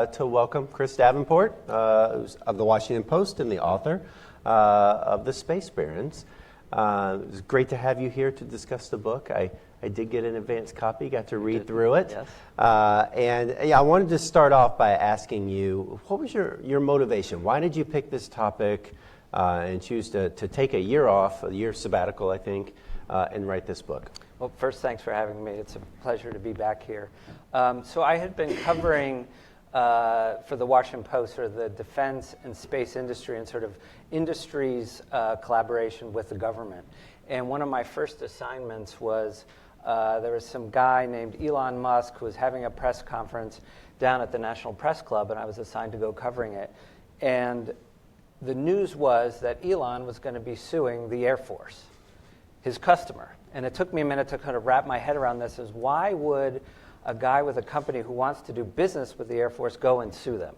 To welcome Chris Davenport, who's of the Washington Post and the author of The Space Barons. It's great to have you here to discuss the book. I did get an advance copy, got to read through it. Yes. I wanted to start off by asking you, what was your motivation? Why did you pick this topic and choose to take a year off, a year sabbatical, I think, and write this book? Well, first, thanks for having me. It's a pleasure to be back here. So I had been covering for the Washington Post, sort of the defense and space industry and sort of industry's collaboration with the government. And one of my first assignments was there was some guy named Elon Musk who was having a press conference down at the National Press Club, and I was assigned to go covering it. And the news was that Elon was going to be suing the Air Force, his customer. And it took me a minute to kind of wrap my head around this, is why would a guy with a company who wants to do business with the Air Force go and sue them?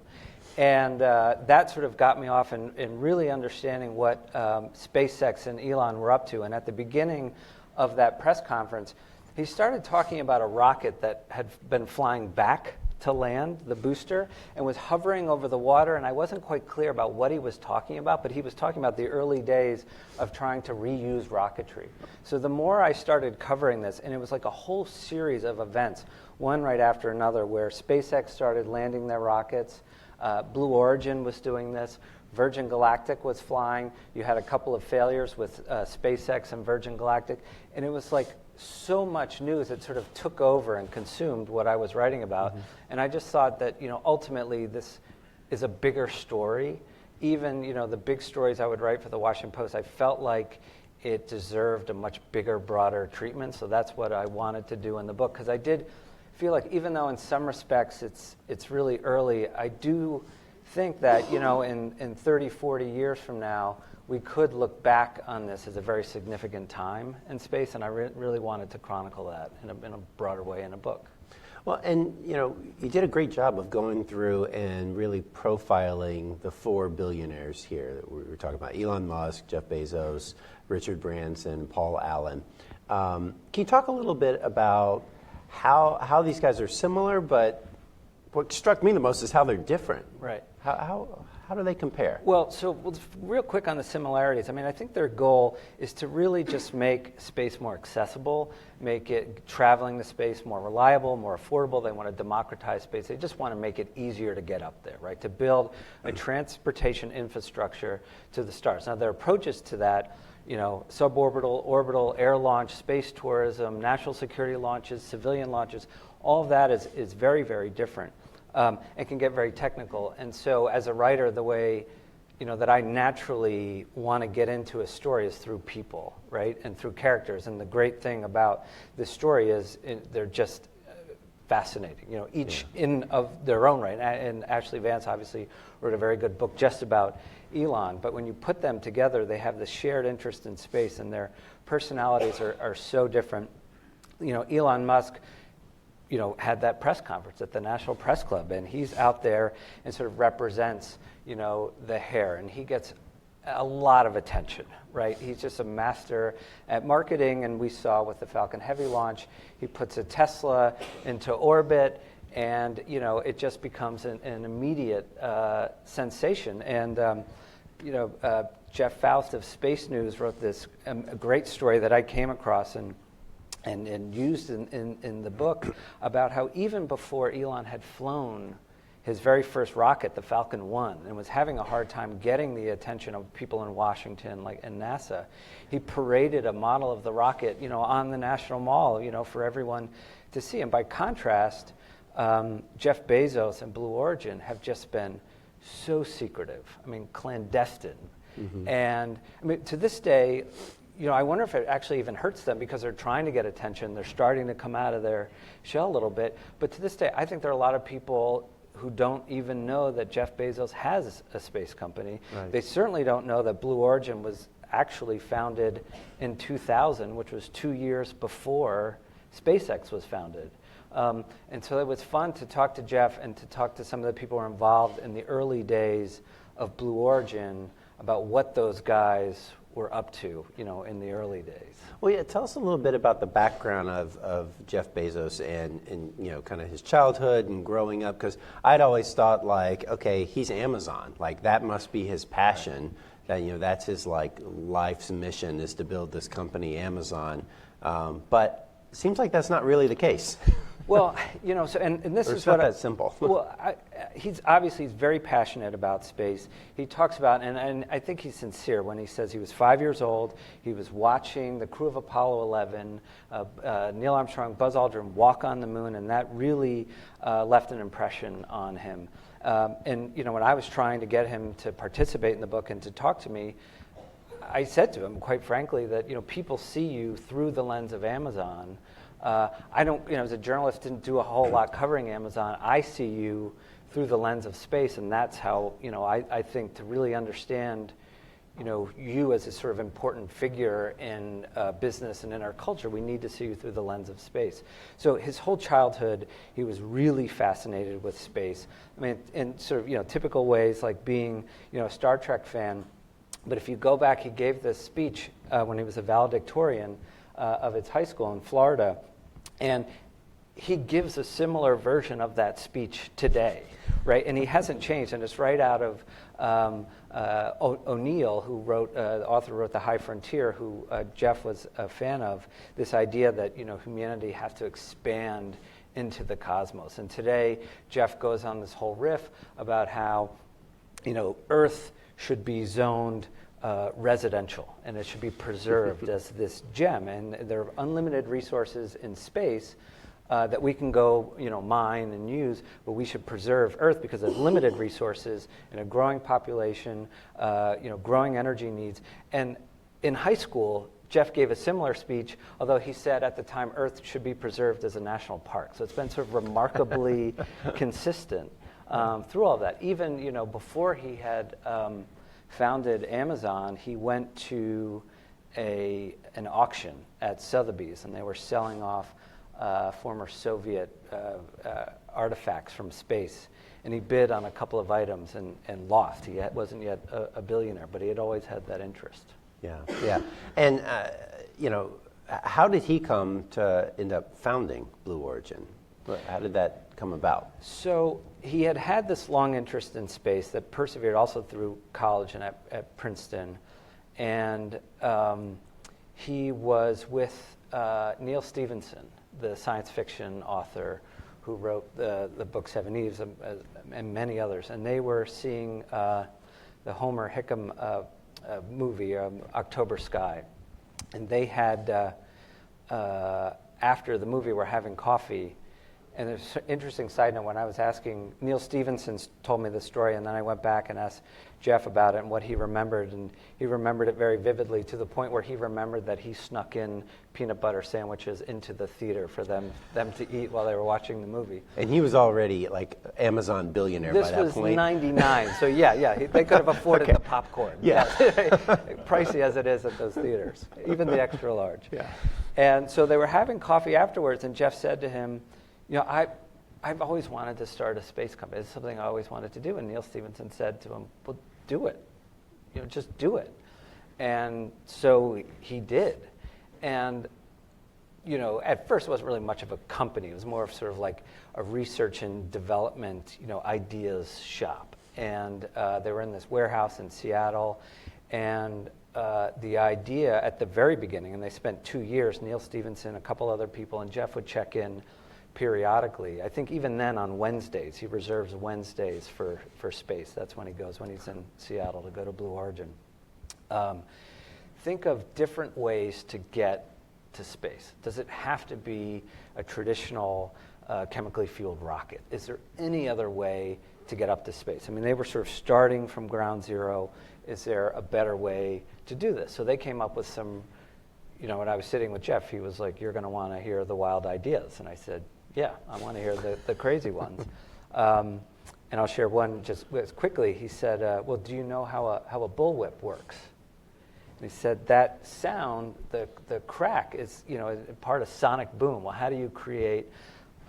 And that sort of got me off in really understanding what Spacex and Elon were up to. And at the beginning of that press conference, he started talking about a rocket that had been flying back to land, the booster, and was hovering over the water. And I wasn't quite clear about what he was talking about, but he was talking about the early days of trying to reuse rocketry. So the more I started covering this, and it was like a whole series of events, one right after another, where SpaceX started landing their rockets, Blue Origin was doing this, Virgin Galactic was flying, you had a couple of failures with SpaceX and Virgin Galactic, and it was like so much news that sort of took over and consumed what I was writing about. Mm-hmm. And I just thought that, ultimately this is a bigger story. Even, the big stories I would write for the Washington Post, I felt like it deserved a much bigger, broader treatment. So that's what I wanted to do in the book, because I did feel like, even though in some respects it's really early, I do think that, in 30, 40 years from now, we could look back on this as a very significant time in space, and I really wanted to chronicle that in a broader way in a book. Well, and you did a great job of going through and really profiling the four billionaires here that we were talking about: Elon Musk, Jeff Bezos, Richard Branson, Paul Allen. Can you talk a little bit about how these guys are similar, but what struck me the most is how they're different? Right. How do they compare? Well, real quick on the similarities. I mean, I think their goal is to really just make space more accessible, make it traveling to space more reliable, more affordable. They want to democratize space. They just want to make it easier to get up there, right? To build a transportation infrastructure to the stars. Now, their approaches to that, suborbital, orbital, air launch, space tourism, national security launches, civilian launches, all of that is very, very different. And can get very technical. And so as a writer, the way that I naturally want to get into a story is through people, right? And through characters. And the great thing about this story is they're just fascinating, each in of their own right. And Ashley Vance obviously wrote a very good book just about Elon. But when you put them together, they have this shared interest in space, and their personalities are so different. Elon Musk had that press conference at the National Press Club, and he's out there and sort of represents, the hair, and he gets a lot of attention, right? He's just a master at marketing, and we saw with the Falcon Heavy launch, he puts a Tesla into orbit, and, it just becomes an immediate sensation. And, Jeff Faust of Space News wrote this a great story that I came across and used in the book about how even before Elon had flown his very first rocket, the Falcon 1, and was having a hard time getting the attention of people in Washington and NASA, he paraded a model of the rocket, on the National Mall, for everyone to see. And by contrast, Jeff Bezos and Blue Origin have just been so secretive, clandestine. Mm-hmm. And to this day, I wonder if it actually even hurts them, because they're trying to get attention. They're starting to come out of their shell a little bit. But to this day, I think there are a lot of people who don't even know that Jeff Bezos has a space company. Right. They certainly don't know that Blue Origin was actually founded in 2000, which was 2 years before SpaceX was founded. And so it was fun to talk to Jeff and to talk to some of the people who were involved in the early days of Blue Origin about what those guys were up to, in the early days. Well, yeah, tell us a little bit about the background of Jeff Bezos and kind of his childhood and growing up, because I'd always thought, like, okay, he's Amazon, like that must be his passion, that that's his like life's mission is to build this company, Amazon, but it seems like that's not really the case. Well, so and this or is it's not what that simple. Well, he's very passionate about space. He talks about, and I think he's sincere when he says he was 5 years old. He was watching the crew of Apollo 11, Neil Armstrong, Buzz Aldrin walk on the moon, and that really left an impression on him. And when I was trying to get him to participate in the book and to talk to me, I said to him, quite frankly, that people see you through the lens of Amazon. I don't, as a journalist, didn't do a whole lot covering Amazon. I see you through the lens of space, and that's how, I think to really understand, you as a sort of important figure in business and in our culture, we need to see you through the lens of space. So his whole childhood, he was really fascinated with space. I mean, in sort of, typical ways, like being, a Star Trek fan. But if you go back, he gave this speech when he was a valedictorian of his high school in Florida. And he gives a similar version of that speech today, right? And he hasn't changed, and it's right out of O'Neill, who wrote, the author wrote The High Frontier, who Jeff was a fan of, this idea that, humanity has to expand into the cosmos. And today, Jeff goes on this whole riff about how, Earth should be zoned residential, and it should be preserved as this gem. And there are unlimited resources in space that we can go, mine and use, but we should preserve Earth because of limited resources and a growing population, growing energy needs. And in high school, Jeff gave a similar speech, although he said at the time Earth should be preserved as a national park. So it's been sort of remarkably consistent through all that. Even, before he had founded Amazon, he went to an auction at Sotheby's, and they were selling off former Soviet artifacts from space. And he bid on a couple of items and lost. He wasn't yet a billionaire, but he had always had that interest. Yeah. And, how did he come to end up founding Blue Origin? How did that come about? So he had this long interest in space that persevered also through college and at Princeton. And he was with Neil Stephenson, the science fiction author who wrote the book Seven Eves and many others. And they were seeing the Homer Hickam movie, October Sky. And they had, after the movie, were having coffee. And there's an interesting side note. When I was asking, Neil Stephenson told me the story, and then I went back and asked Jeff about it and what he remembered. And he remembered it very vividly, to the point where he remembered that he snuck in peanut butter sandwiches into the theater for them to eat while they were watching the movie. And he was already like Amazon billionaire by that point. This was 99, so yeah, they could have afforded the popcorn. Yeah. Pricey as it is at those theaters, even the extra large. Yeah. And so they were having coffee afterwards, and Jeff said to him, I've always wanted to start a space company. It's something I always wanted to do. And Neil Stephenson said to him, well, do it. Just do it. And so he did. And, at first it wasn't really much of a company. It was more of sort of like a research and development, ideas shop. And they were in this warehouse in Seattle. And the idea at the very beginning, and they spent 2 years, Neil Stephenson, a couple other people, and Jeff would check in periodically. I think even then on Wednesdays, he reserves Wednesdays for space. That's when he goes, when he's in Seattle, to go to Blue Origin. Think of different ways to get to space. Does it have to be a traditional chemically fueled rocket? Is there any other way to get up to space? I mean, they were sort of starting from ground zero. Is there a better way to do this? So they came up with some, when I was sitting with Jeff, he was like, you're going to want to hear the wild ideas. And I said, yeah, I want to hear the crazy ones. And I'll share one just quickly. He said, well, do you know how a bullwhip works? And he said, that sound, the crack is, part of sonic boom. Well, how do you create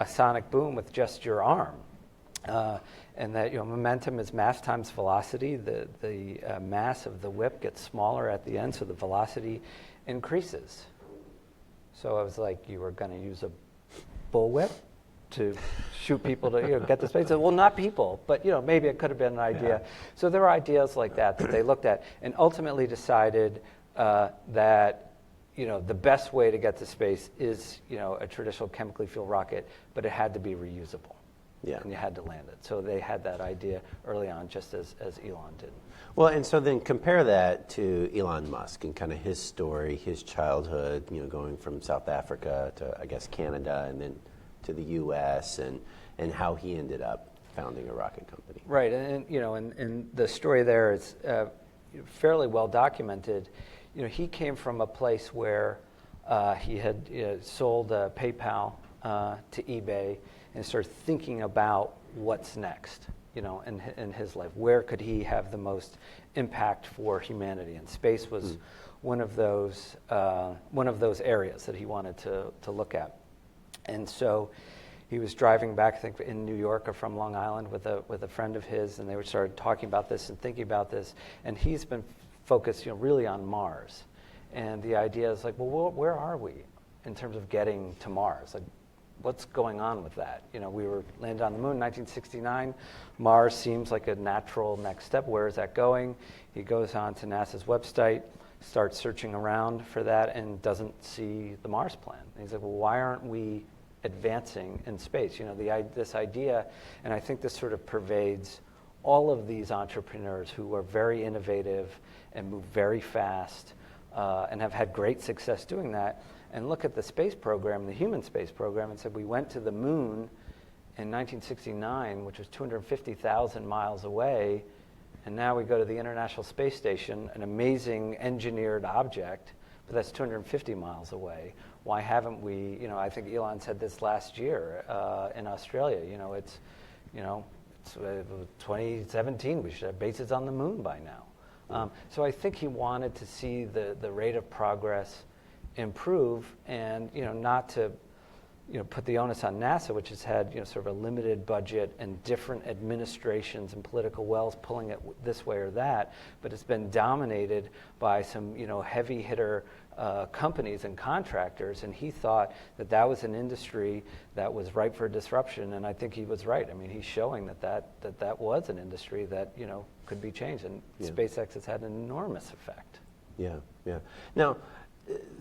a sonic boom with just your arm? And that momentum is mass times velocity. The mass of the whip gets smaller at the end, so the velocity increases. So I was like, you were going to use a bullwhip to shoot people to get to space? Well, not people, but maybe it could have been an idea. Yeah. So there were ideas like that they looked at, and ultimately decided that the best way to get to space is a traditional chemically fueled rocket, but it had to be reusable. Yeah. And you had to land it. So they had that idea early on, just as Elon did. Well, and so then compare that to Elon Musk and kind of his story, his childhood, going from South Africa to, I guess, Canada and then to the U.S. and how he ended up founding a rocket company. Right, and the story there is fairly well documented. He came from a place where he had sold PayPal to eBay and started thinking about what's next, in his life. Where could he have the most impact for humanity? And space was one of those areas that he wanted to look at. And so he was driving back, I think, in New York or from Long Island with a friend of his, and they started talking about this and thinking about this. And he's been focused, really on Mars. And the idea is like, well, where are we in terms of getting to Mars? Like, what's going on with that? We were landed on the moon in 1969. Mars seems like a natural next step. Where is that going? He goes on to NASA's website, starts searching around for that, and doesn't see the Mars plan. And he's like, well, why aren't we advancing in space? This idea, and I think this sort of pervades all of these entrepreneurs who are very innovative and move very fast and have had great success doing that. And look at the space program, the human space program, and said we went to the moon in 1969, which was 250,000 miles away, and now we go to the International Space Station, an amazing engineered object, but that's 250 miles away. Why haven't we, I think Elon said this last year in Australia, it's 2017, we should have bases on the moon by now. So I think he wanted to see the rate of progress improve, and not to put the onus on NASA, which has had sort of a limited budget and different administrations and political wells pulling it this way or that, but it's been dominated by some heavy hitter companies and contractors, and he thought that was an industry that was ripe for disruption, and I think he was right. I mean, he's showing that was an industry that could be changed, and SpaceX has had an enormous effect. Yeah. Now,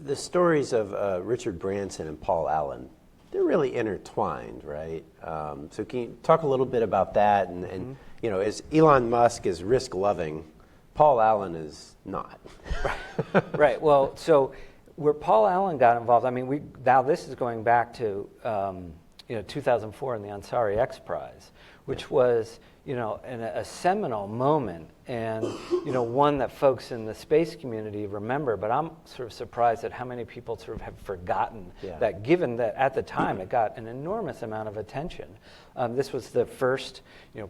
the stories of Richard Branson and Paul Allen, they're really intertwined, right? So can you talk a little bit about that? And as Elon Musk is risk-loving, Paul Allen is not. Right. Well, so where Paul Allen got involved, I mean, now this is going back to 2004 in the Ansari X Prize, which was a seminal moment, and one that folks in the space community remember. But I'm sort of surprised at how many people sort of have forgotten that, given that at the time it got an enormous amount of attention. This was the first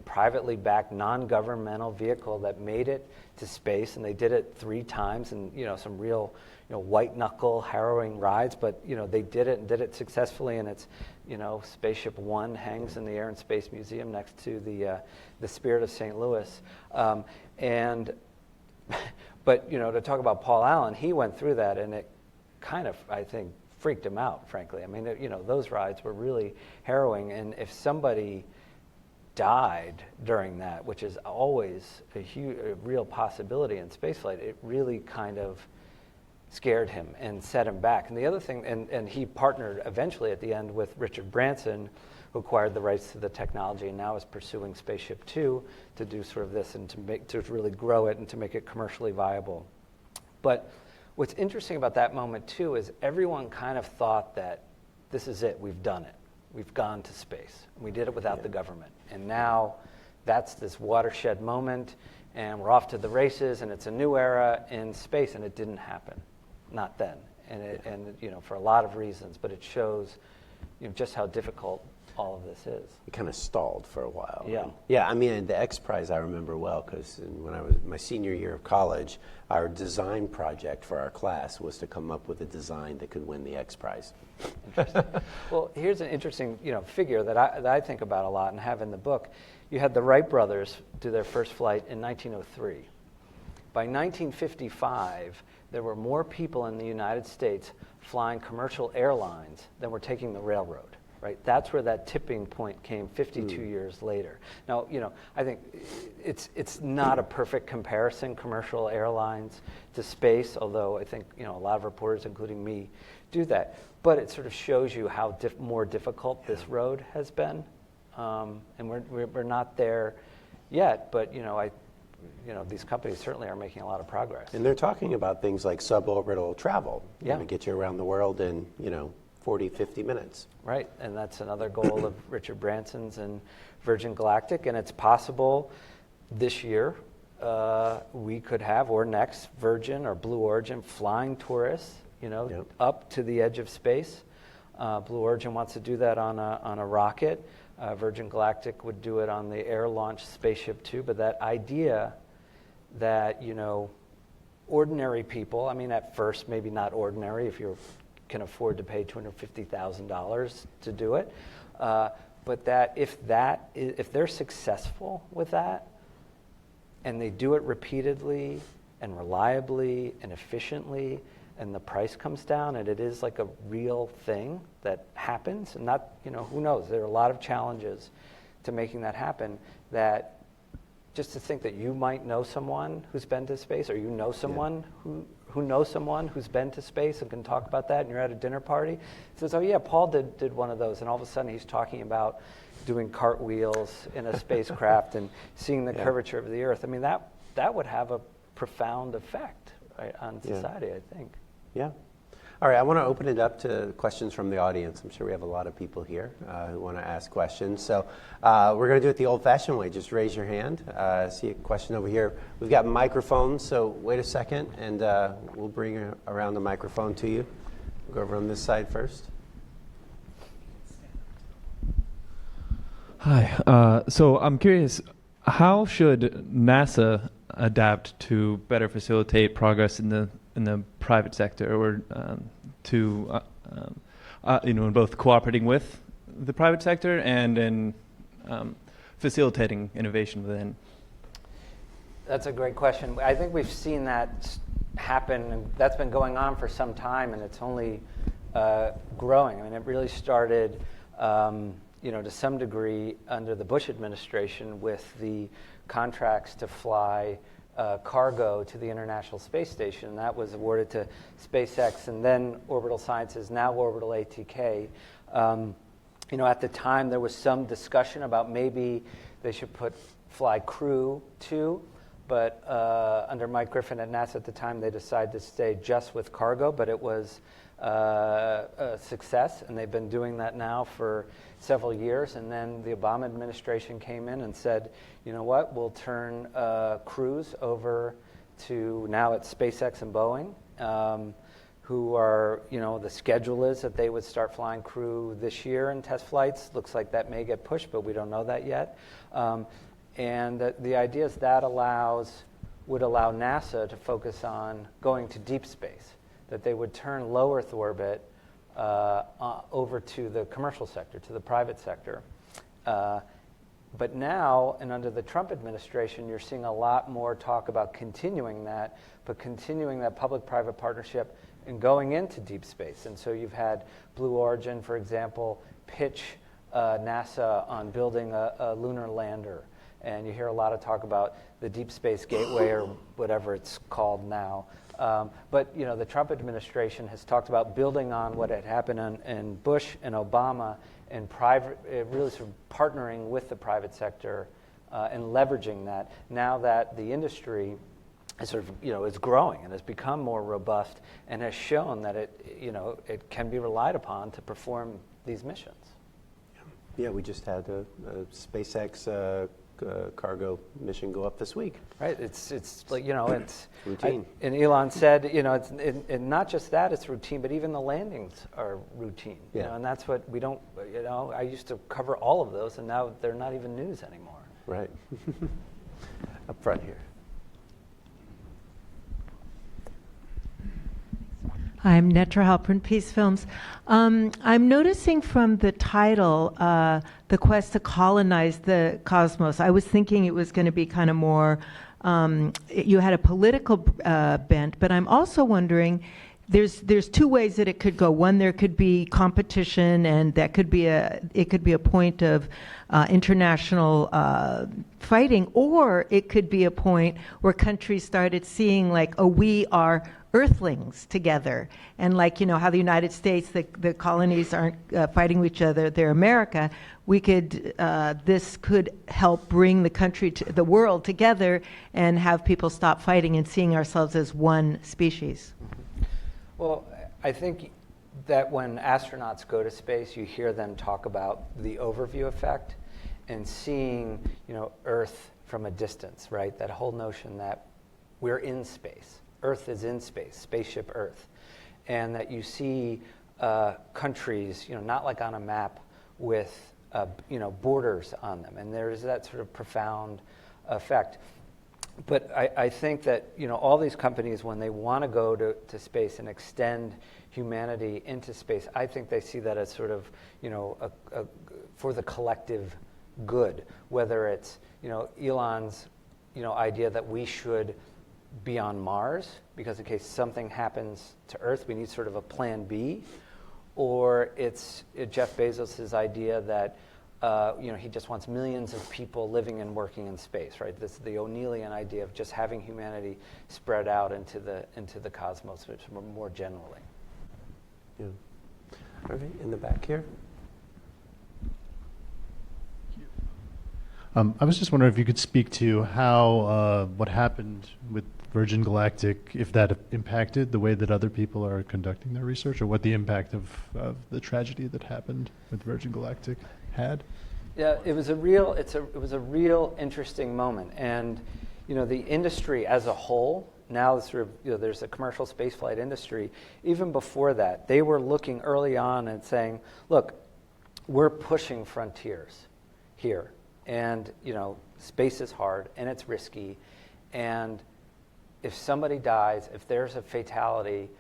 privately backed non-governmental vehicle that made it to space, and they did it 3 times, and some real white knuckle harrowing rides, but they did it and did it successfully, and it's Spaceship One hangs in the Air and Space Museum next to the Spirit of St. Louis, but to talk about Paul Allen, he went through that, and it kind of, I think, freaked him out, frankly. I mean, those rides were really harrowing, and if somebody died during that, which is always a real possibility in spaceflight, it really kind of scared him and set him back. And the other thing, and he partnered eventually at the end with Richard Branson, who acquired the rights to the technology and now is pursuing Spaceship Two to do sort of this and to really grow it and to make it commercially viable. But what's interesting about that moment too is everyone kind of thought that this is it, we've done it. We've gone to space. We did it without the government. And now that's this watershed moment, and we're off to the races, and it's a new era in space, and it didn't happen. Not then, and for a lot of reasons, but it shows just how difficult all of this is. It kind of stalled for a while. Yeah. Yeah, I mean, the X Prize I remember well, because when I was my senior year of college, our design project for our class was to come up with a design that could win the X Prize. Interesting. Well, here's an interesting, figure that I think about a lot and have in the book. You had the Wright brothers do their first flight in 1903. By 1955, there were more people in the United States flying commercial airlines than were taking the railroad. Right, that's where that tipping point came 52 years later. Now, I think it's not a perfect comparison, commercial airlines to space, although I think, a lot of reporters, including me, do that. But it sort of shows you how more difficult this road has been. And we're not there yet, but, these companies certainly are making a lot of progress. And they're talking about things like suborbital travel. Yeah. To get you around the world in, 40, 50 minutes. Right, and that's another goal of Richard Branson's and Virgin Galactic, and it's possible this year we could have, or next, Virgin or Blue Origin flying tourists, Yep. up to the edge of space. Blue Origin wants to do that on a rocket. Virgin Galactic would do it on the air-launched Spaceship Two, but that idea that, ordinary people, I mean, at first, maybe not ordinary if you can afford to pay $250,000 to do it, but that if they're successful with that, and they do it repeatedly and reliably and efficiently, and the price comes down, and it is like a real thing that happens, and not, who knows, there are a lot of challenges to making that happen, that just to think that you might know someone who's been to space, or someone who knows someone who's been to space and can talk about that, and you're at a dinner party, says, oh yeah, Paul did one of those, and all of a sudden he's talking about doing cartwheels in a spacecraft and seeing the curvature of the Earth. I mean, that would have a profound effect, right, on society, I think. Yeah. All right, I want to open it up to questions from the audience. I'm sure we have a lot of people here who want to ask questions. So we're going to do it the old-fashioned way. Just raise your hand. I see a question over here. We've got microphones, so wait a second, and we'll bring around the microphone to you. We'll go over on this side first. Hi. So I'm curious, how should NASA adapt to better facilitate progress in the private sector, or in both cooperating with the private sector and in facilitating innovation within? That's a great question. I think we've seen that happen, and that's been going on for some time, and it's only growing. I mean, it really started, to some degree under the Bush administration with the contracts to fly cargo to the International Space Station. That was awarded to SpaceX and then Orbital Sciences, now Orbital ATK. At the time there was some discussion about maybe they should fly crew too, but under Mike Griffin at NASA at the time, they decided to stay just with cargo, but it was a success, and they've been doing that now for several years. And then the Obama administration came in and said, you know what, we'll turn crews over to, now it's SpaceX and Boeing, who are, the schedule is that they would start flying crew this year in test flights. Looks like that may get pushed, but we don't know that yet. And the idea is that would allow NASA to focus on going to deep space, that they would turn low Earth orbit over to the commercial sector, to the private sector. But now, and under the Trump administration, you're seeing a lot more talk about continuing that, but continuing that public-private partnership and going into deep space. And so you've had Blue Origin, for example, pitch NASA on building a lunar lander. And you hear a lot of talk about the Deep Space Gateway, or whatever it's called now. But the Trump administration has talked about building on what had happened in Bush and Obama, and really sort of partnering with the private sector and leveraging that. Now that the industry is sort of is growing and has become more robust and has shown that it can be relied upon to perform these missions. Yeah, we just had a SpaceX cargo mission go up this week. Right, it's like, it's routine. And Elon said, it's and not just that, it's routine, but even the landings are routine. Yeah. And that's what we don't, I used to cover all of those, and now they're not even news anymore. Right. Up front here. I'm Netra Halpern, Peace Films. I'm noticing from the title, the quest to colonize the cosmos. I was thinking it was going to be kind of more, you had a political bent, but I'm also wondering, there's two ways that it could go. One, there could be competition, and that could be it could be a point of international fighting, or it could be a point where countries started seeing like, oh, we are earthlings together, and like, how the United States, the colonies aren't fighting with each other, they're America. We could, this could help bring the world together and have people stop fighting and seeing ourselves as one species. Well, I think that when astronauts go to space, you hear them talk about the overview effect and seeing, Earth from a distance, right? That whole notion that we're in space. Earth is in space, spaceship Earth. And that you see countries, not like on a map with, borders on them. And there's that sort of profound effect. But I think that, all these companies, when they want to go to space and extend humanity into space, I think they see that as sort of, for the collective good, whether it's, Elon's, idea that we should be on Mars, because in case something happens to Earth, we need sort of a plan B, or it's Jeff Bezos' idea that he just wants millions of people living and working in space, right? This is the O'Neillian idea of just having humanity spread out into the cosmos, which more generally. Yeah. All right, in the back here. I was just wondering if you could speak to how what happened with Virgin Galactic, if that impacted the way that other people are conducting their research, or what the impact of the tragedy that happened with Virgin Galactic had. Yeah, it was a real interesting moment, and the industry as a whole now sort of there's a commercial spaceflight industry. Even before that, they were looking early on and saying, look, we're pushing frontiers here, and space is hard and it's risky, and if somebody dies, if there's a fatality,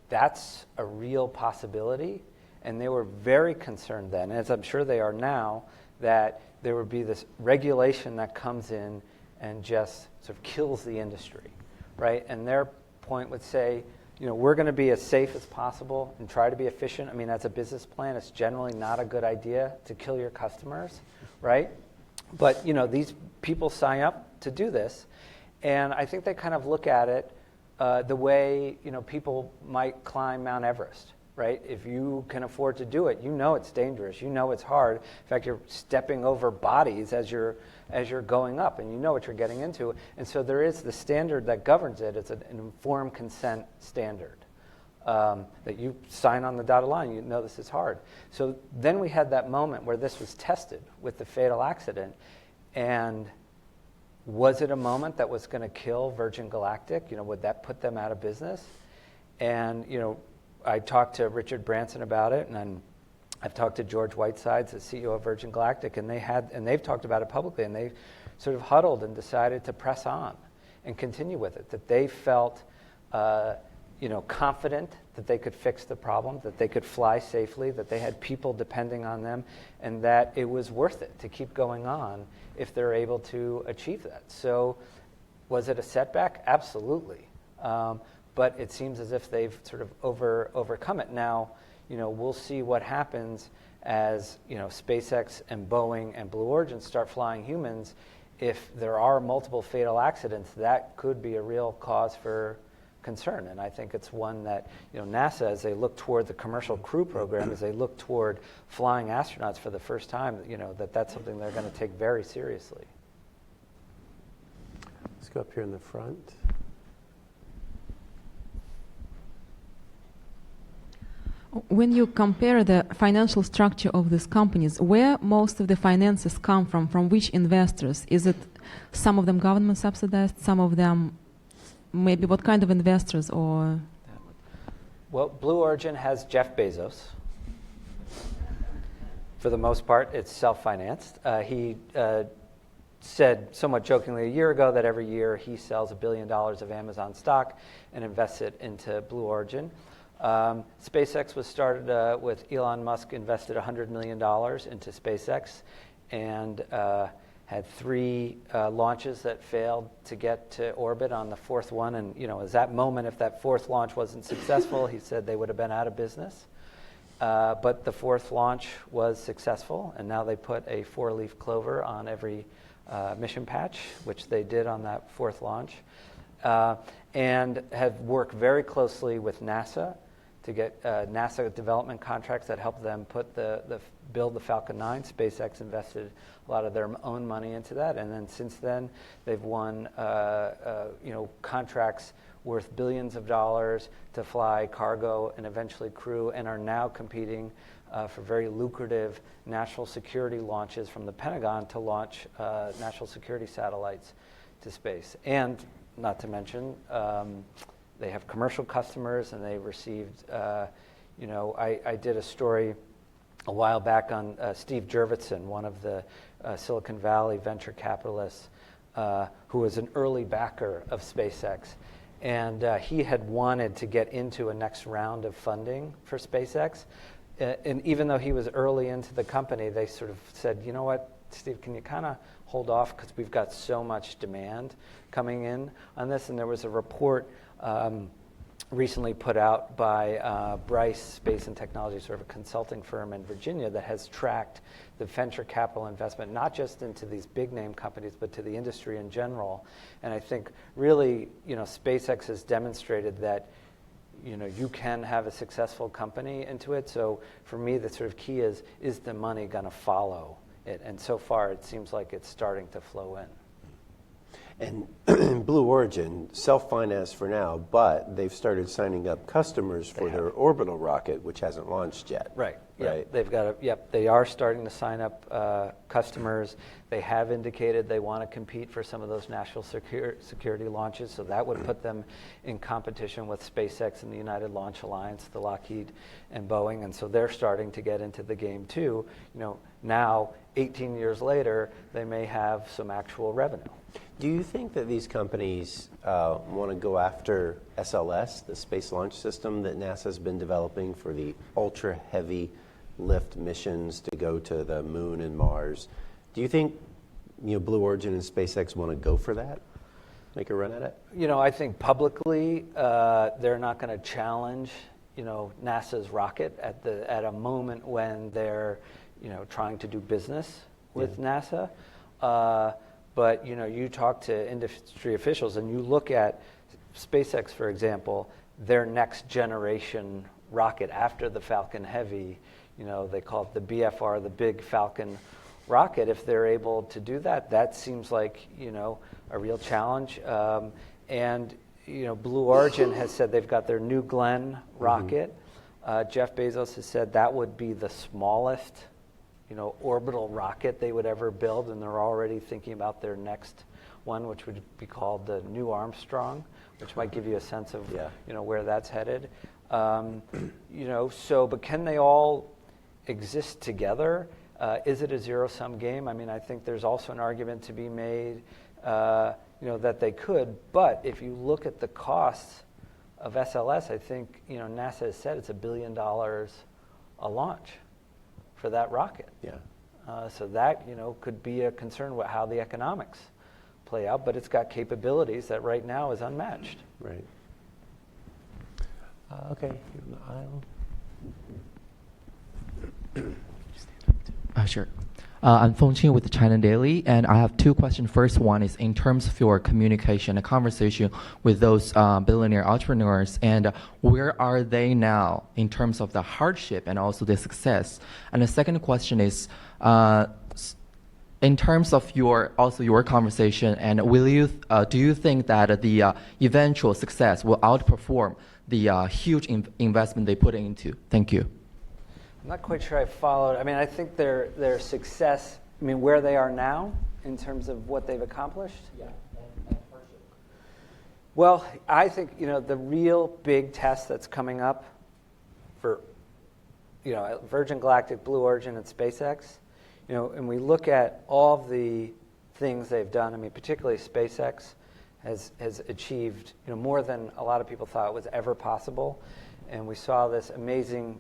that's a real possibility. And they were very concerned then, as I'm sure they are now, that there would be this regulation that comes in and just sort of kills the industry, right? And their point would say, we're going to be as safe as possible and try to be efficient. I mean, as a business plan, it's generally not a good idea to kill your customers, right? But, these people sign up to do this. And I think they kind of look at it the way, people might climb Mount Everest, right? If you can afford to do it, it's dangerous. It's hard. In fact, you're stepping over bodies as you're going up, and you know what you're getting into. And so there is the standard that governs it. It's an informed consent standard that you sign on the dotted line. This is hard. So then we had that moment where this was tested with the fatal accident, and was it a moment that was going to kill Virgin Galactic? Would that put them out of business? And I talked to Richard Branson about it, and then I've talked to George Whitesides, the CEO of Virgin Galactic, and they've talked about it publicly, and they sort of huddled and decided to press on and continue with it. That they felt, confident that they could fix the problem, that they could fly safely, that they had people depending on them, and that it was worth it to keep going on if they're able to achieve that. So, was it a setback? Absolutely. But it seems as if they've sort of overcome it. Now, we'll see what happens as, SpaceX and Boeing and Blue Origin start flying humans. If there are multiple fatal accidents, that could be a real cause for concern. And I think it's one that, NASA, as they look toward the commercial crew program, as they look toward flying astronauts for the first time, that's something they're going to take very seriously. Let's go up here in the front. When you compare the financial structure of these companies, where most of the finances come from which investors? Is it some of them government subsidized, some of them maybe what kind of investors or? Well, Blue Origin has Jeff Bezos. For the most part, it's self-financed. He said somewhat jokingly a year ago that every year he sells $1 billion of Amazon stock and invests it into Blue Origin. SpaceX was started with Elon Musk invested $100 million into SpaceX and had 3 launches that failed to get to orbit on the 4th one. And, you know, at that moment, if that 4th launch wasn't successful, he said they would have been out of business. But the 4th launch was successful, and now they put a 4-leaf clover on every mission patch, which they did on that 4th launch, and have worked very closely with NASA to get NASA development contracts that help them put build the Falcon 9. SpaceX invested a lot of their own money into that, and then since then they've won contracts worth billions of dollars to fly cargo and eventually crew, and are now competing for very lucrative national security launches from the Pentagon to launch national security satellites to space. And not to mention, they have commercial customers, and they received, I did a story a while back on Steve Jurvetson, one of the Silicon Valley venture capitalists, who was an early backer of SpaceX. And he had wanted to get into a next round of funding for SpaceX. And even though he was early into the company, they sort of said, you know what, Steve, can you kind of hold off because we've got so much demand coming in on this? And there was a report recently put out by Bryce Space and Technology, sort of a consulting firm in Virginia, that has tracked the venture capital investment, not just into these big name companies, but to the industry in general. And I think really, SpaceX has demonstrated that, you can have a successful company into it. So for me, the sort of key is the money going to follow it? And so far, it seems like it's starting to flow in. And Blue Origin, self-financed for now, but they've started signing up customers for their orbital rocket, which hasn't launched yet. Right. Right. They are starting to sign up customers. They have indicated they want to compete for some of those national security launches, so that would put them in competition with SpaceX and the United Launch Alliance, the Lockheed and Boeing, and so they're starting to get into the game too. Now, 18 years later, they may have some actual revenue. Do you think that these companies want to go after SLS, the Space Launch System that NASA's been developing for the ultra-heavy lift missions to go to the Moon and Mars? Do you think Blue Origin and SpaceX want to go for that? Make a run at it? I think publicly they're not going to challenge NASA's rocket at a moment when they're trying to do business with NASA. But you talk to industry officials and you look at SpaceX, for example, their next generation rocket after the Falcon Heavy, they call it the BFR, the Big Falcon rocket. If they're able to do that, that seems like a real challenge. And Blue Origin has said they've got their New Glenn rocket. Jeff Bezos has said that would be the smallest orbital rocket they would ever build, and they're already thinking about their next one, which would be called the New Armstrong, which might give you a sense of where that's headed. But can they all exist together? Is it a zero-sum game? I mean, I think there's also an argument to be made, that they could. But if you look at the costs of SLS, I think NASA has said it's $1 billion a launch for that rocket. Yeah. So that could be a concern with how the economics play out, but it's got capabilities that right now is unmatched. Right. Okay, here in the aisle. Sure. I'm Feng Qing with the China Daily, and I have 2 questions. First one is in terms of your communication, a conversation with those billionaire entrepreneurs, and where are they now in terms of the hardship and also the success? And the second question is, in terms of your conversation, and do you think that the eventual success will outperform the huge investment they put into? Thank you. I'm not quite sure I followed. I mean, I think their success, I mean, where they are now in terms of what they've accomplished? Yeah. Well, I think, the real big test that's coming up for, Virgin Galactic, Blue Origin, and SpaceX, and we look at all the things they've done. I mean, particularly SpaceX has achieved, more than a lot of people thought was ever possible. And we saw this amazing,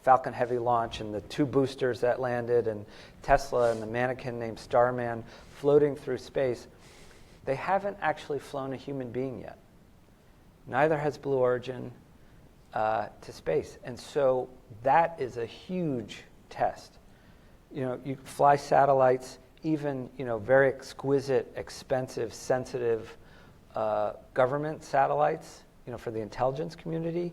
Falcon Heavy launch and the 2 boosters that landed, and Tesla and the mannequin named Starman floating through space. They haven't actually flown a human being yet. Neither has Blue Origin to space. And so that is a huge test. You fly satellites, even, very exquisite, expensive, sensitive government satellites, for the intelligence community.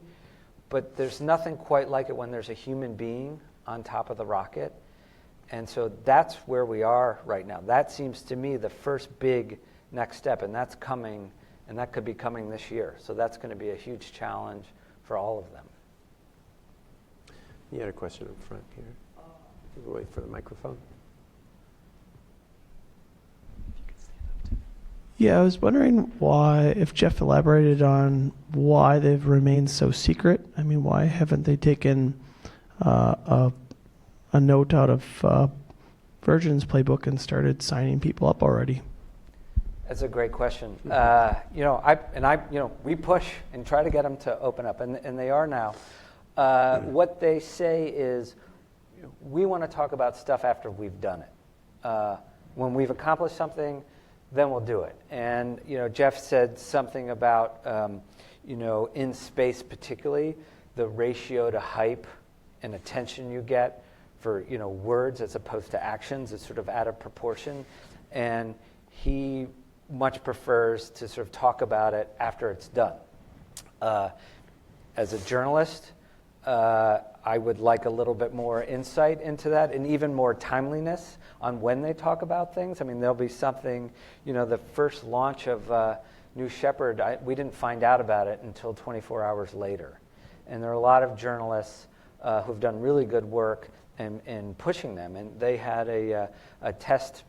But there's nothing quite like it when there's a human being on top of the rocket. And so that's where we are right now. That seems to me the first big next step, and that's coming, and that could be coming this year. So that's going to be a huge challenge for all of them. You had a question up front here. We'll wait for the microphone. Yeah, I was wondering why, if Jeff elaborated on why they've remained so secret. I mean, why haven't they taken a note out of Virgin's playbook and started signing people up already? That's a great question. We push and try to get them to open up, and they are now. What they say is, we want to talk about stuff after we've done it. When we've accomplished something, then we'll do it. And Jeff said something about in space particularly, the ratio to hype and attention you get for words as opposed to actions is sort of out of proportion, and he much prefers to sort of talk about it after it's done. As a journalist, I would like a little bit more insight into that and even more timeliness on when they talk about things. I mean, there'll be something, the first launch of New Shepard, we didn't find out about it until 24 hours later. And there are a lot of journalists who've done really good work in pushing them. And they had a test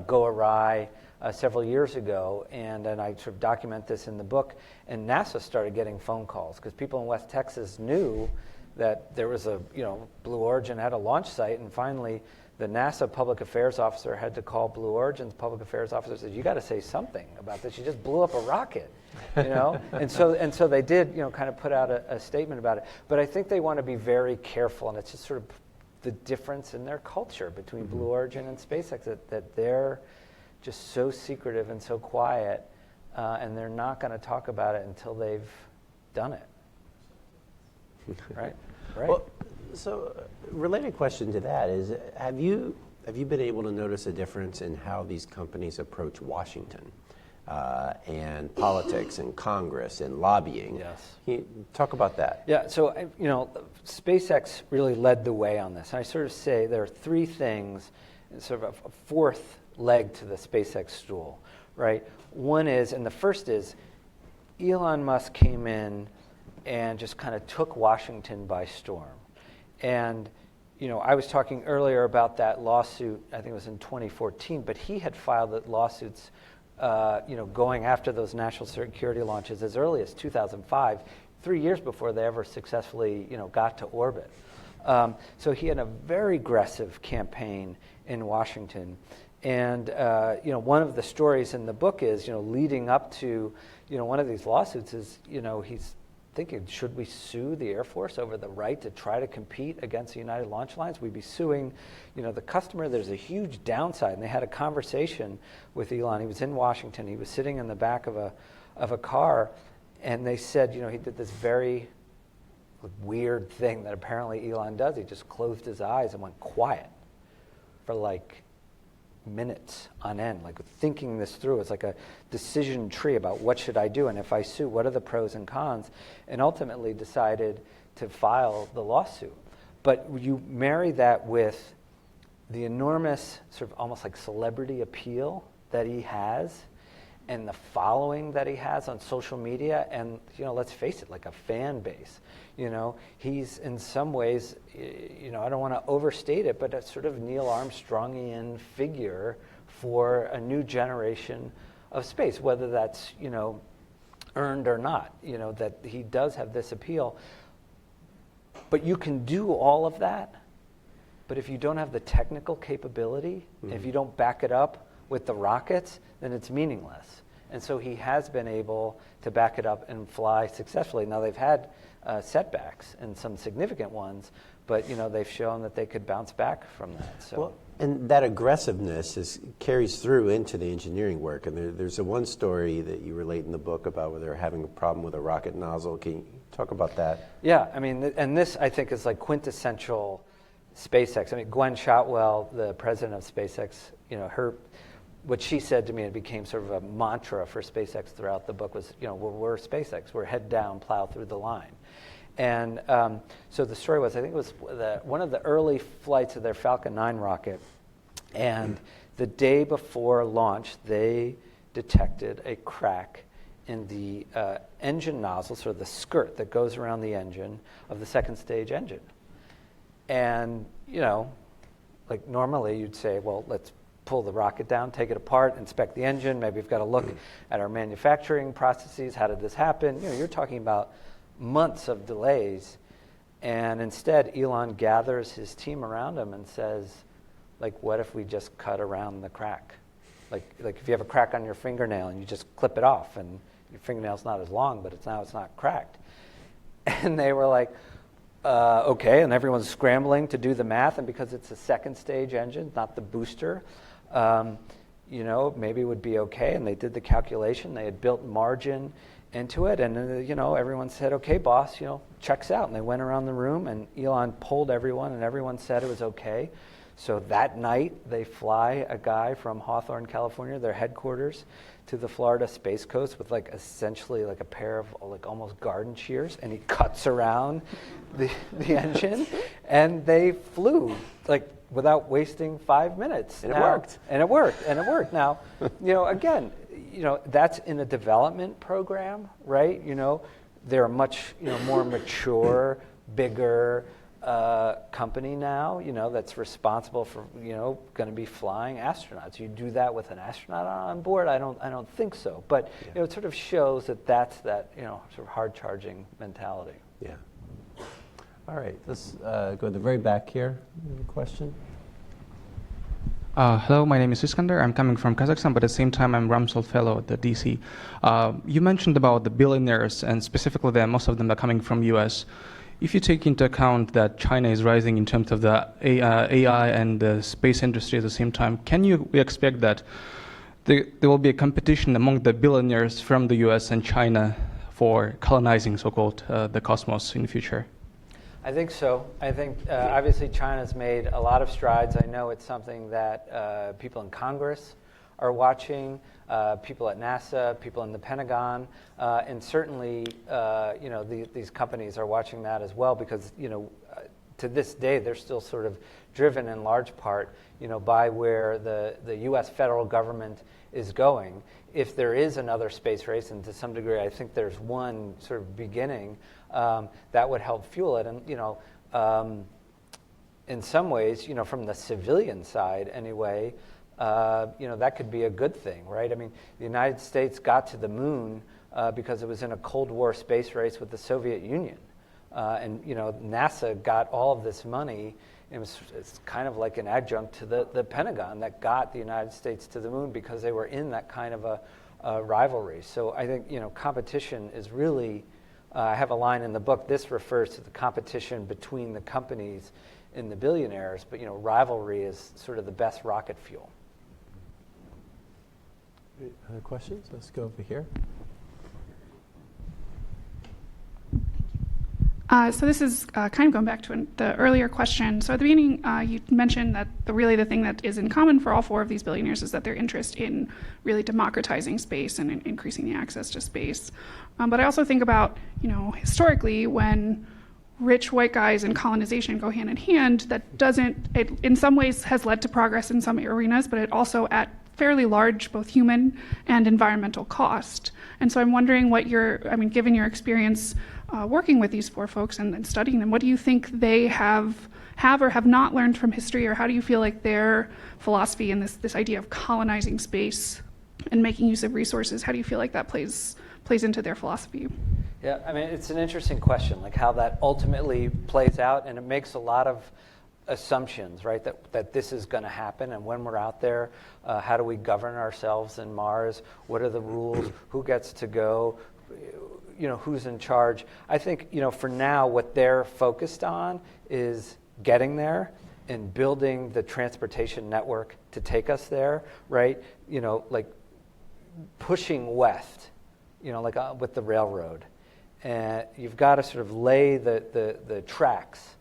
go awry several years ago, and I sort of document this in the book, and NASA started getting phone calls because people in West Texas knew that there was a, Blue Origin had a launch site, and finally the NASA public affairs officer had to call Blue Origin's public affairs officer and said, you got to say something about this. You just blew up a rocket, and so they did, kind of put out a statement about it. But I think they want to be very careful, and it's just sort of the difference in their culture between Blue Origin and SpaceX, that they're just so secretive and so quiet, and they're not going to talk about it until they've done it. Right? Well, so related question to that is, have you been able to notice a difference in how these companies approach Washington and politics and Congress and lobbying? Yes. Can you talk about that? Yeah, so, SpaceX really led the way on this. I sort of say there are 3 things, sort of a fourth leg to the SpaceX stool, right? One is, and the first is, Elon Musk came in and just kind of took Washington by storm. And, I was talking earlier about that lawsuit, I think it was in 2014, but he had filed the lawsuits, going after those national security launches as early as 2005, 3 years before they ever successfully, got to orbit. So he had a very aggressive campaign in Washington. And, one of the stories in the book is, leading up to, one of these lawsuits is, he's thinking, should we sue the Air Force over the right to try to compete against the United Launch Lines? We'd be suing, the customer. There's a huge downside. And they had a conversation with Elon. He was in Washington. He was sitting in the back of a car. And they said, he did this very weird thing that apparently Elon does. He just closed his eyes and went quiet for like minutes on end, like thinking this through. It's like a decision tree about what should I do, and if I sue, what are the pros and cons, and ultimately decided to file the lawsuit. But you marry that with the enormous sort of almost like celebrity appeal that he has and the following that he has on social media, and let's face it, like a fan base. He's in some ways, I don't want to overstate it, but a sort of Neil Armstrongian figure for a new generation of space, whether that's earned or not. That he does have this appeal. But you can do all of that, but if you don't have the technical capability, if you don't back it up with the rockets, then it's meaningless. And so he has been able to back it up and fly successfully. Now they've had setbacks and some significant ones, but they've shown that they could bounce back from that. So. Well, and that aggressiveness carries through into the engineering work. And there's one story that you relate in the book about where they're having a problem with a rocket nozzle. Can you talk about that? Yeah, I mean, and this I think is like quintessential SpaceX. I mean, Gwen Shotwell, the president of SpaceX, what she said to me, it became sort of a mantra for SpaceX throughout the book was, we're SpaceX, we're head down, plow through the line. And so the story was, I think it was one of the early flights of their Falcon 9 rocket, and the day before launch, they detected a crack in the engine nozzle, sort of the skirt that goes around the engine of the second stage engine. And, like normally you'd say, well, let's pull the rocket down, take it apart, inspect the engine. Maybe we've got to look at our manufacturing processes. How did this happen? You're talking about months of delays. And instead, Elon gathers his team around him and says, like, what if we just cut around the crack? Like if you have a crack on your fingernail and you just clip it off and your fingernail's not as long, but it's not cracked. And they were like, okay, and everyone's scrambling to do the math, and because it's a second stage engine, not the booster, maybe it would be okay. And they did the calculation. They had built margin into it, and everyone said, okay, boss, checks out. And they went around the room, and Elon polled everyone, and everyone said it was okay. So that night, they fly a guy from Hawthorne, California, their headquarters, to the Florida Space Coast with essentially a pair of almost garden shears, and he cuts around the engine, and they flew without wasting 5 minutes. And it worked. And it worked. Now, again, that's in a development program, right? They're a much more mature, bigger company now, that's responsible for, going to be flying astronauts. You do that with an astronaut on board? I don't think so. But it sort of shows that's that sort of hard charging mentality. Yeah. All right. Let's go to the very back here. You have a question? Hello, my name is Iskander. I'm coming from Kazakhstan, but at the same time, I'm Rumsfeld Fellow at the DC. You mentioned about the billionaires, and specifically that most of them are coming from U.S. If you take into account that China is rising in terms of the AI and the space industry at the same time, can you expect that there will be a competition among the billionaires from the US and China for colonizing, so-called, the cosmos in the future? I think so. I think obviously China's made a lot of strides. I know it's something that people in Congress are watching, people at NASA, people in the Pentagon, and certainly these companies are watching that as well, because to this day they're still sort of driven in large part by where the U.S. federal government is going. If there is another space race, and to some degree I think there's one sort of beginning, that would help fuel it. And in some ways, from the civilian side anyway, that could be a good thing, right? I mean, the United States got to the moon because it was in a Cold War space race with the Soviet Union. And NASA got all of this money. It's kind of like an adjunct to the Pentagon that got the United States to the moon because they were in that kind of a rivalry. So I think, competition is really, I have a line in the book, this refers to the competition between the companies in the billionaires, but rivalry is sort of the best rocket fuel. Other questions? Let's go over here. So this is kind of going back to the earlier question. So at the beginning, you mentioned that the thing that is in common for all four of these billionaires is that their interest in really democratizing space and in increasing the access to space. But I also think about, historically, when rich white guys and colonization go hand in hand, that doesn't, it in some ways has led to progress in some arenas, but it also at fairly large both human and environmental cost. And so I'm wondering what given your experience working with these four folks and studying them, what do you think they have or have not learned from history, or how do you feel like their philosophy and this idea of colonizing space and making use of resources, how do you feel like that plays into their philosophy? Yeah, I mean, it's an interesting question, like how that ultimately plays out, and it makes a lot of assumptions, right, that this is going to happen, and when we're out there, how do we govern ourselves in Mars? What are the rules? Who gets to go? Who's in charge? I think, for now, what they're focused on is getting there and building the transportation network to take us there, right? Like pushing west, with the railroad. And you've got to sort of lay the tracks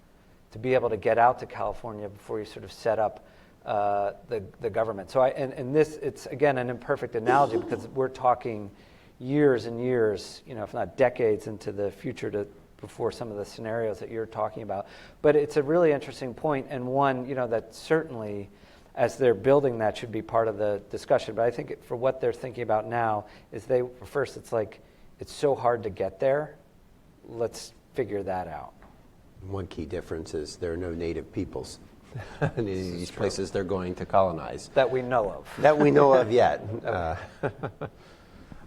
to be able to get out to California before you sort of set up the government. So it's again an imperfect analogy because we're talking years and years, if not decades into the future before some of the scenarios that you're talking about. But it's a really interesting point, and one, that certainly, as they're building that, should be part of the discussion. But I think for what they're thinking about now is first, it's like, it's so hard to get there. Let's figure that out. One key difference is there are no native peoples in these places they're going to colonize. That we know of. That we know of yet.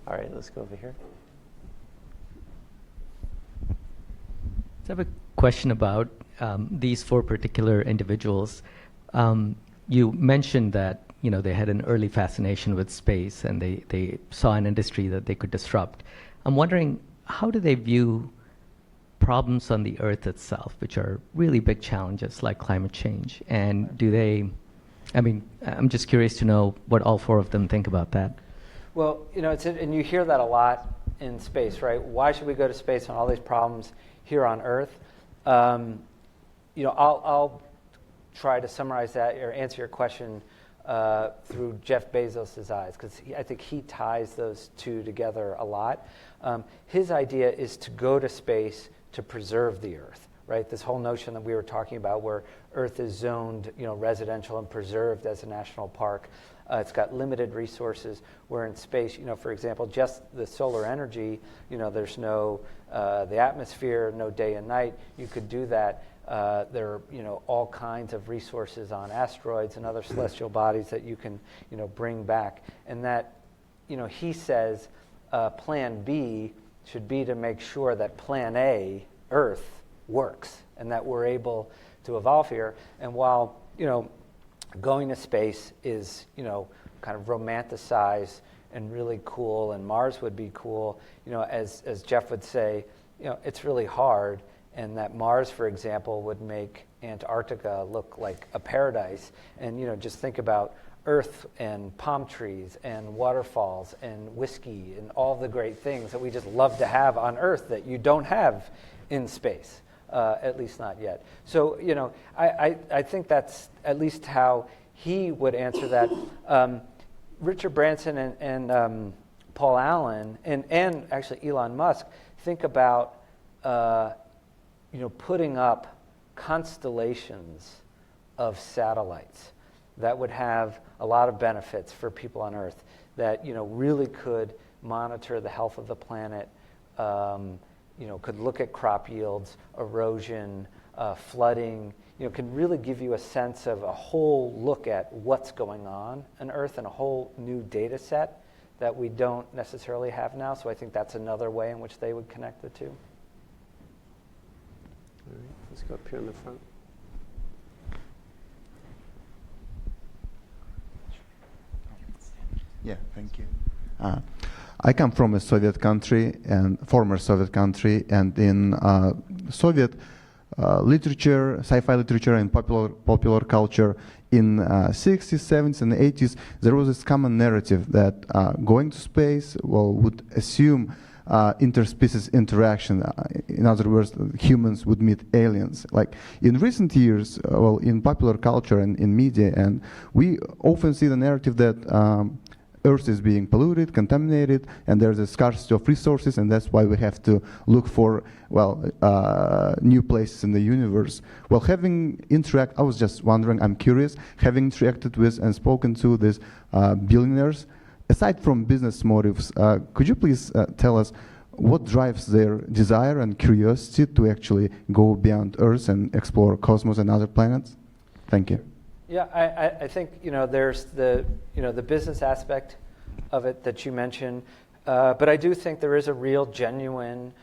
All right, let's go over here. So I have a question about these four particular individuals. You mentioned that they had an early fascination with space and they saw an industry that they could disrupt. I'm wondering, how do they view problems on the Earth itself, which are really big challenges like climate change? And I'm just curious to know what all four of them think about that. Well, and you hear that a lot in space, right? Why should we go to space on all these problems here on Earth? I'll try to summarize that or answer your question through Jeff Bezos' eyes, because I think he ties those two together a lot. His idea is to go to space to preserve the Earth, right? This whole notion that we were talking about where Earth is zoned, residential and preserved as a national park. It's got limited resources, where in space, for example, just the solar energy, there's no, the atmosphere, no day and night. You could do that. There are, all kinds of resources on asteroids and other celestial bodies that you can, bring back. And that, he says, plan B should be to make sure that plan A, Earth, works and that we're able to evolve here. And while, going to space is, kind of romanticized and really cool, and Mars would be cool, as Jeff would say, it's really hard, and that Mars, for example, would make Antarctica look like a paradise. And, just think about Earth and palm trees and waterfalls and whiskey and all the great things that we just love to have on Earth that you don't have in space. At least not yet. So, I think that's at least how he would answer that. Richard Branson and Paul Allen and actually Elon Musk think about putting up constellations of satellites that would have a lot of benefits for people on Earth that really could monitor the health of the planet. Could look at crop yields, erosion, flooding, can really give you a sense of a whole look at what's going on Earth and a whole new data set that we don't necessarily have now. So I think that's another way in which they would connect the two. All right, let's go up here in the front. Yeah, thank you. I come from a Soviet country and former Soviet country, and in Soviet literature, sci-fi literature, and popular culture in 60s, 70s, and 80s, there was this common narrative that going to space would assume interspecies interaction. In other words, humans would meet aliens. Like in recent years, in popular culture and in media, and we often see the narrative that Earth is being polluted, contaminated, and there's a scarcity of resources, and that's why we have to look for, new places in the universe. Well, I was just wondering, I'm curious, having interacted with and spoken to these billionaires, aside from business motives, could you please tell us what drives their desire and curiosity to actually go beyond Earth and explore cosmos and other planets? Thank you. Yeah, I think there's the business aspect of it that you mentioned, but I do think there is a real genuine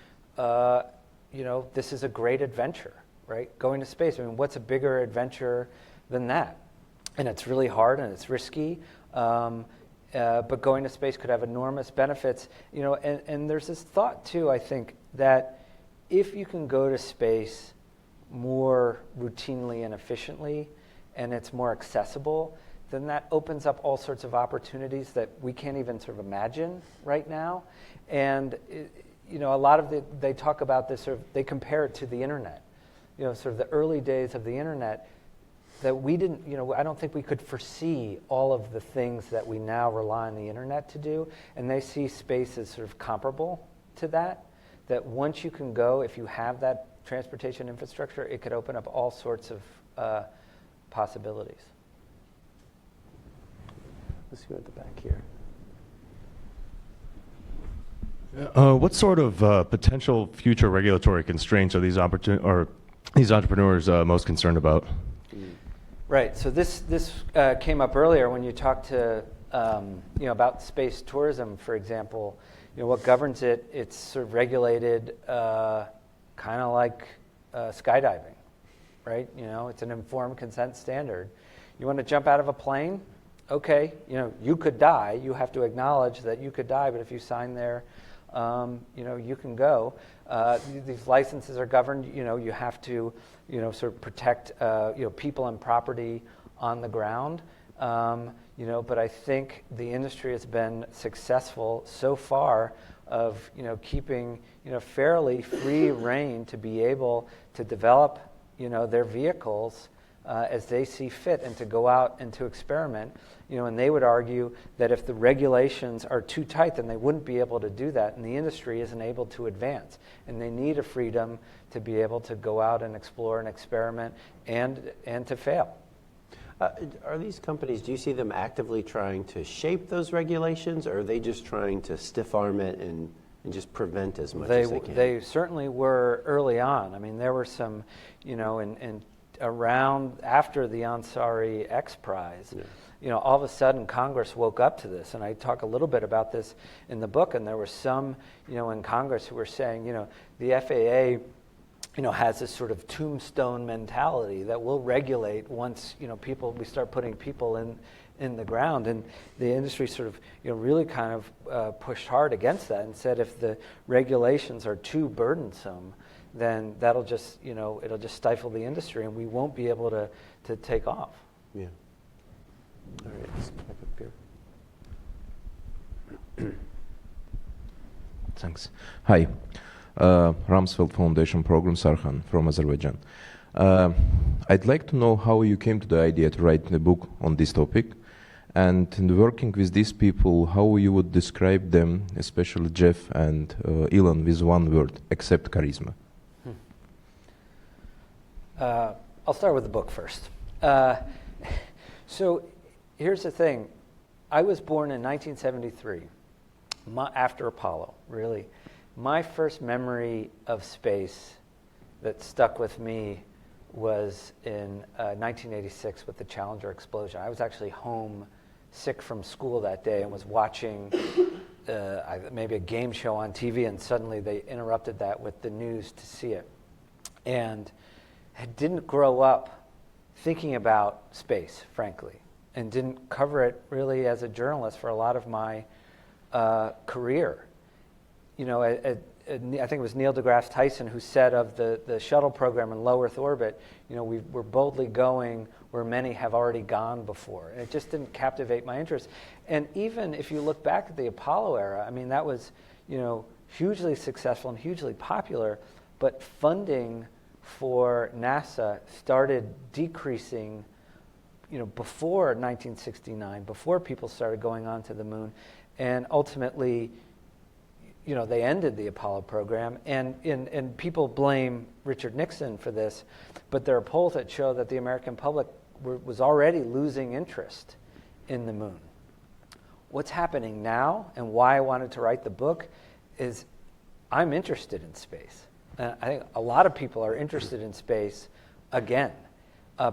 this is a great adventure, right? Going to space. I mean, what's a bigger adventure than that? And it's really hard and it's risky, but going to space could have enormous benefits. And there's this thought too, I think, that if you can go to space more routinely and efficiently, and it's more accessible, then that opens up all sorts of opportunities that we can't even sort of imagine right now. And a lot of they talk about this, they compare it to the internet. Sort of the early days of the internet that we didn't, I don't think we could foresee all of the things that we now rely on the internet to do. And they see space as sort of comparable to that once you can go, if you have that transportation infrastructure, it could open up all sorts of possibilities. Let's go at the back here. What sort of potential future regulatory constraints are these entrepreneurs most concerned about? Right. So this came up earlier when you talked to about space tourism, for example. What governs it? It's sort of regulated, kind of like skydiving, right? It's an informed consent standard. You want to jump out of a plane? Okay, you could die. You have to acknowledge that you could die, but if you sign there, you can go. These licenses are governed. You have to, sort of protect, people and property on the ground. But I think the industry has been successful so far of, keeping, fairly free rein to be able to develop, their vehicles as they see fit and to go out and to experiment. And they would argue that if the regulations are too tight, then they wouldn't be able to do that, and the industry isn't able to advance. And they need a freedom to be able to go out and explore and experiment and to fail. Are these companies, do you see them actively trying to shape those regulations, or are they just trying to stiff-arm it and just prevent as much as they can? They certainly were early on. I mean, there were some, in around after the Ansari X Prize, all of a sudden Congress woke up to this, and I talk a little bit about this in the book. And there were some, in Congress who were saying, the FAA, has this sort of tombstone mentality that will regulate once, we start putting people in the ground. And the industry sort of, really kind of pushed hard against that and said if the regulations are too burdensome, then that'll just, it'll just stifle the industry, and we won't be able to take off. Yeah. All right, let's back up here. Thanks. Hi. Rumsfeld Foundation Program Sarhan from Azerbaijan. I'd like to know how you came to the idea to write a book on this topic, and in working with these people, how you would describe them, especially Jeff and Elon, with one word, except charisma. I'll start with the book first. So here's the thing. I was born in 1973, after Apollo, really. My first memory of space that stuck with me was in 1986 with the Challenger explosion. I was actually home sick from school that day and was watching maybe a game show on TV, and suddenly they interrupted that with the news to see it. And I didn't grow up thinking about space, frankly, and didn't cover it really as a journalist for a lot of my career. I think it was Neil deGrasse Tyson who said of the shuttle program in low Earth orbit, we're boldly going where many have already gone before. And it just didn't captivate my interest. And even if you look back at the Apollo era, I mean, that was, hugely successful and hugely popular, but funding for NASA started decreasing, before 1969, before people started going on to the moon, and ultimately, they ended the Apollo program, and people blame Richard Nixon for this, but there are polls that show that the American public was already losing interest in the moon. What's happening now, and why I wanted to write the book, is I'm interested in space. And I think a lot of people are interested in space again,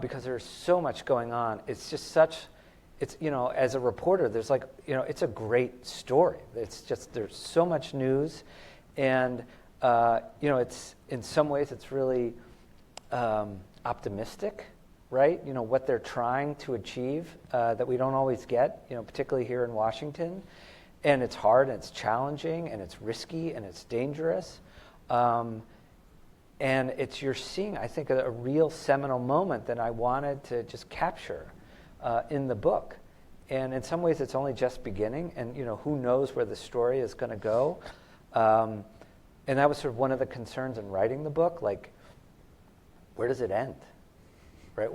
because there's so much going on. It's just as a reporter, there's it's a great story. It's just, there's so much news, and it's, in some ways, it's really optimistic, right? What they're trying to achieve that we don't always get, particularly here in Washington. And it's hard, and it's challenging, and it's risky, and it's dangerous. And you're seeing, I think, a real seminal moment that I wanted to just capture in the book. And in some ways, it's only just beginning, and who knows where the story is going to go. And that was sort of one of the concerns in writing the book, where does it end? Right?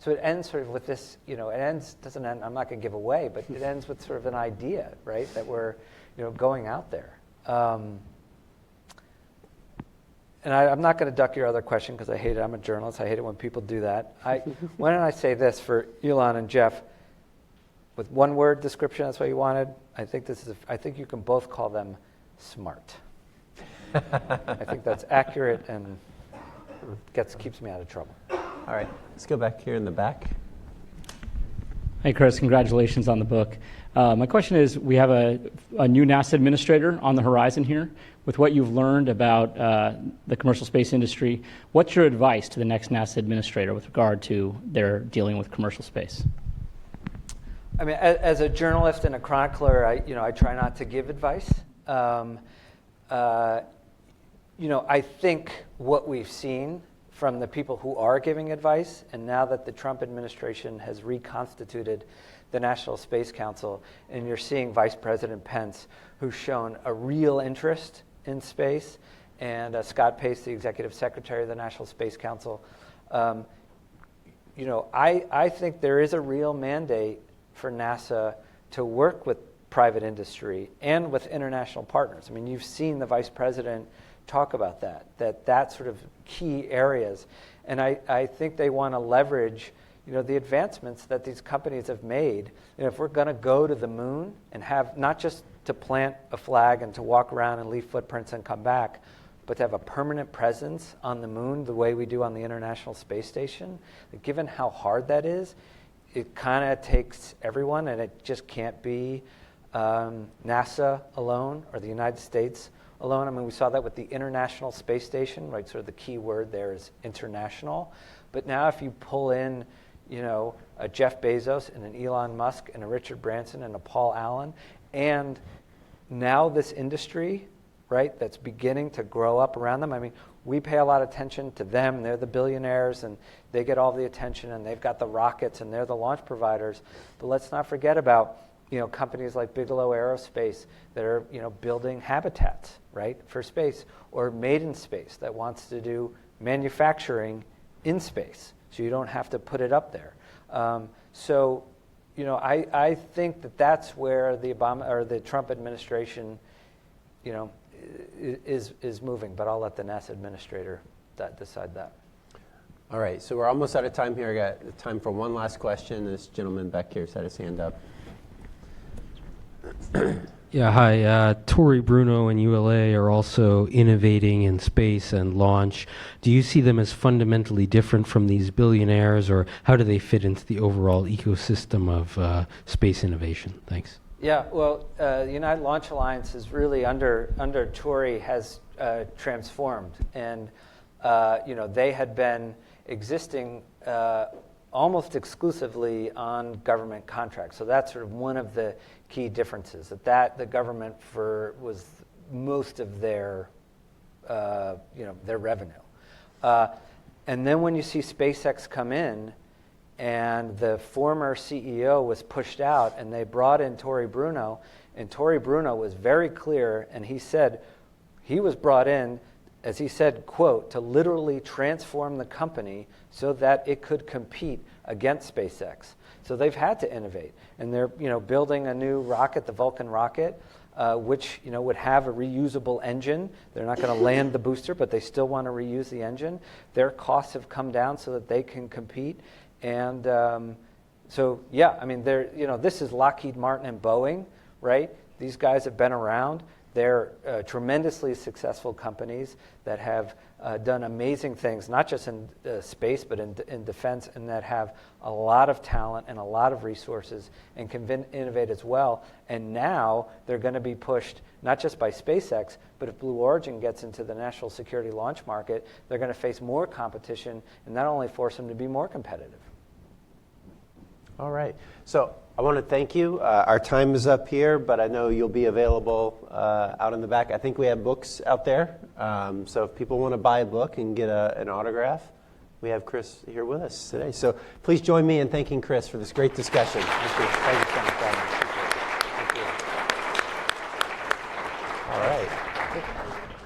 So it ends sort of with this, doesn't end, I'm not going to give away, but it ends with sort of an idea, right, that we're, going out there. And I'm not going to duck your other question because I hate it. I'm a journalist. I hate it when people do that. Why don't I say this for Elon and Jeff, with one word description, that's what you wanted. I think you can both call them smart. I think that's accurate and keeps me out of trouble. All right, let's go back here in the back. Hey, Chris, congratulations on the book. My question is, we have a new NASA administrator on the horizon here. With what you've learned about the commercial space industry, what's your advice to the next NASA administrator with regard to their dealing with commercial space? I mean, as a journalist and a chronicler, I try not to give advice. I think what we've seen from the people who are giving advice, and now that the Trump administration has reconstituted the National Space Council, and you're seeing Vice President Pence, who's shown a real interest in space, and Scott Pace, the Executive Secretary of the National Space Council, I think there is a real mandate for NASA to work with private industry and with international partners. I mean, you've seen the Vice President talk about that sort of key areas. And I think they want to leverage, the advancements that these companies have made. If we're going to go to the moon and have not just to plant a flag and to walk around and leave footprints and come back, but to have a permanent presence on the moon the way we do on the International Space Station, given how hard that is, it kind of takes everyone, and it just can't be NASA alone or the United States alone. I mean, we saw that with the International Space Station, right? Sort of the key word there is international. But now if you pull in, a Jeff Bezos and an Elon Musk and a Richard Branson and a Paul Allen, and now this industry, right, that's beginning to grow up around them. I mean, we pay a lot of attention to them. They're the billionaires, and they get all the attention, and they've got the rockets, and they're the launch providers. But let's not forget about, companies like Bigelow Aerospace that are, building habitats, right, for space, or Made in Space that wants to do manufacturing in space, so you don't have to put it up there. I think that's where the Obama or the Trump administration, is moving. But I'll let the NASA administrator decide that. All right, so we're almost out of time here. I got time for one last question. This gentleman back here has had his hand up. Yeah, hi. Tory Bruno and ULA are also innovating in space and launch. Do you see them as fundamentally different from these billionaires, or how do they fit into the overall ecosystem of space innovation? Thanks. Yeah, well, the United Launch Alliance is really under Tory has transformed, and they had been existing almost exclusively on government contracts. So that's sort of one of the key differences, that the government was most of their their revenue. And then when you see SpaceX come in, and the former CEO was pushed out, and they brought in Tory Bruno, and Tory Bruno was very clear, and he said he was brought in as he said, quote, to literally transform the company so that it could compete against SpaceX. So they've had to innovate, and they're building a new rocket, the Vulcan rocket, which would have a reusable engine. They're not going to land the booster, but they still want to reuse the engine. Their costs have come down so that they can compete, and so yeah, I mean, this is Lockheed Martin and Boeing, right? These guys have been around. They're tremendously successful companies that have done amazing things, not just in space, but in defense, and that have a lot of talent and a lot of resources and can innovate as well. And now they're going to be pushed not just by SpaceX, but if Blue Origin gets into the national security launch market, they're going to face more competition and not only force them to be more competitive. All right. So I want to thank you. Our time is up here, but I know you'll be available out in the back. I think we have books out there. So if people want to buy a book and get an autograph, we have Chris here with us today. So please join me in thanking Chris for this great discussion. Thank you. Thank you so much. Thank you. All right.